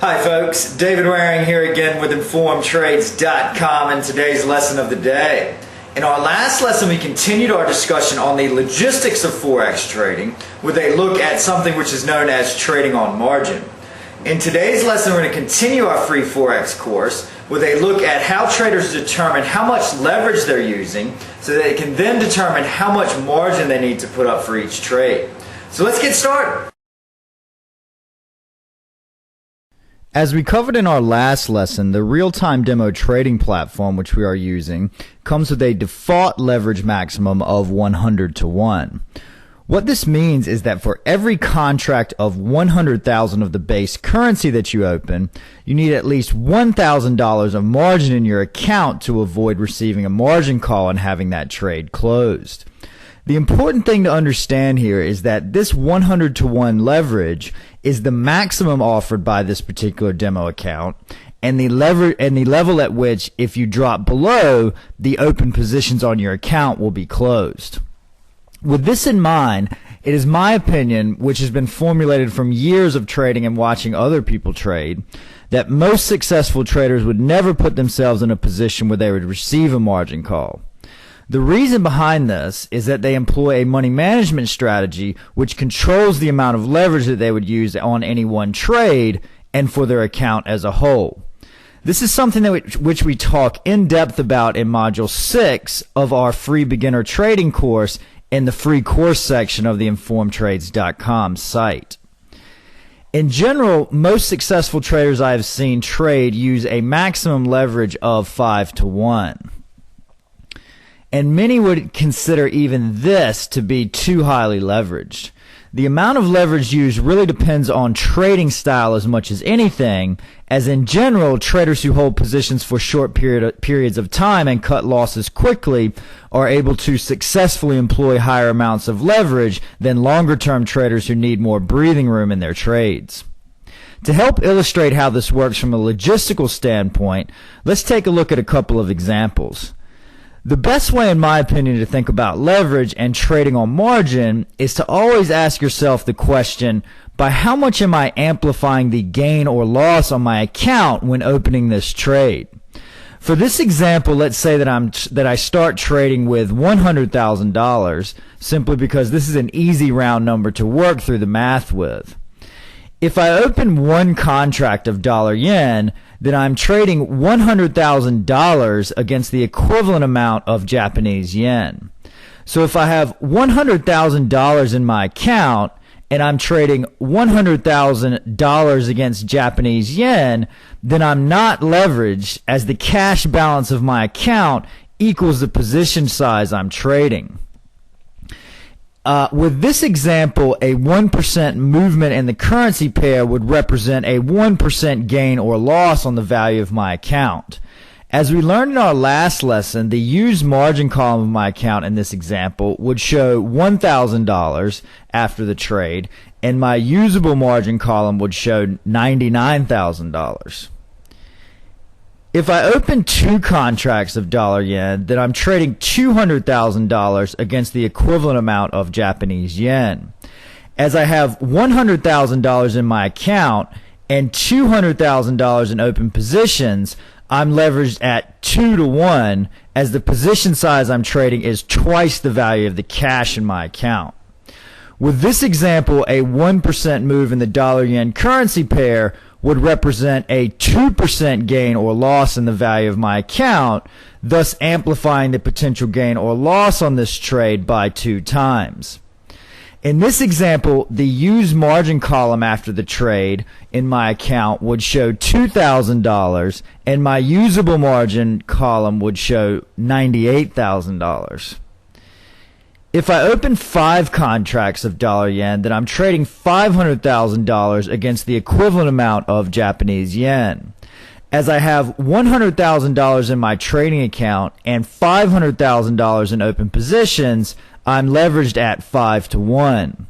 Hi folks, David Waring here again with InformedTrades.com and today's lesson of the day. In our last lesson we continued our discussion on the logistics of Forex trading with a look at something which is known as trading on margin. In today's lesson we're going to continue our free Forex course with a look at how traders determine how much leverage they're using so that they can then determine how much margin they need to put up for each trade. So let's get started. As we covered in our last lesson, the real-time demo trading platform which we are using comes with a default leverage maximum of 100 to 1. What this means is that for every contract of 100,000 of the base currency that you open, you need at least $1,000 of margin in your account to avoid receiving a margin call and having that trade closed. The important thing to understand here is that this 100 to 1 leverage is the maximum offered by this particular demo account and the level at which if you drop below, the open positions on your account will be closed. With this in mind, it is my opinion, which has been formulated from years of trading and watching other people trade, that most successful traders would never put themselves in a position where they would receive a margin call. The reason behind this is that they employ a money management strategy which controls the amount of leverage that they would use on any one trade and for their account as a whole. This is something which we talk in depth about in Module 6 of our free beginner trading course in the free course section of the InformedTrades.com site. In general, most successful traders I have seen trade use a maximum leverage of 5 to 1. And many would consider even this to be too highly leveraged. The amount of leverage used really depends on trading style as much as anything, as in general, traders who hold positions for short periods of time and cut losses quickly are able to successfully employ higher amounts of leverage than longer-term traders who need more breathing room in their trades. To help illustrate how this works from a logistical standpoint, let's take a look at a couple of examples. The best way, in my opinion, to think about leverage and trading on margin is to always ask yourself the question, by how much am I amplifying the gain or loss on my account when opening this trade? For this example, let's say that I start trading with $100,000 simply because this is an easy round number to work through the math with. If I open one contract of dollar-yen, then I'm trading $100,000 against the equivalent amount of Japanese yen. So if I have $100,000 in my account and I'm trading $100,000 against Japanese yen, then I'm not leveraged as the cash balance of my account equals the position size I'm trading. With this example, a 1% movement in the currency pair would represent a 1% gain or loss on the value of my account. As we learned in our last lesson, the used margin column of my account in this example would show $1,000 after the trade, and my usable margin column would show $99,000. If I open two contracts of dollar-yen, then I'm trading $200,000 against the equivalent amount of Japanese yen. As I have $100,000 in my account and $200,000 in open positions, I'm leveraged at 2 to 1 as the position size I'm trading is twice the value of the cash in my account. With this example, a 1% move in the dollar-yen currency pair would represent a 2% gain or loss in the value of my account, thus amplifying the potential gain or loss on this trade by 2 times. In this example, the used margin column after the trade in my account would show $2,000 and my usable margin column would show $98,000. If I open 5 contracts of dollar-yen, then I'm trading $500,000 against the equivalent amount of Japanese yen. As I have $100,000 in my trading account and $500,000 in open positions, I'm leveraged at 5 to 1.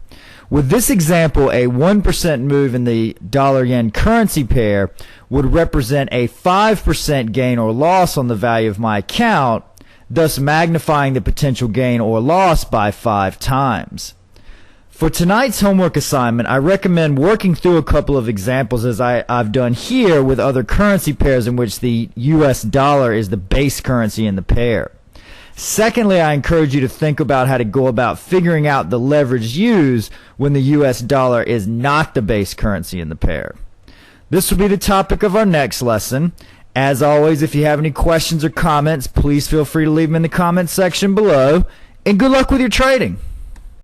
With this example, a 1% move in the dollar-yen currency pair would represent a 5% gain or loss on the value of my account, thus magnifying the potential gain or loss by 5 times. For tonight's homework assignment, I recommend working through a couple of examples as I've done here with other currency pairs in which the US dollar is the base currency in the pair. Secondly, I encourage you to think about how to go about figuring out the leverage used when the US dollar is not the base currency in the pair. This will be the topic of our next lesson. As always, if you have any questions or comments, please feel free to leave them in the comments section below. And good luck with your trading.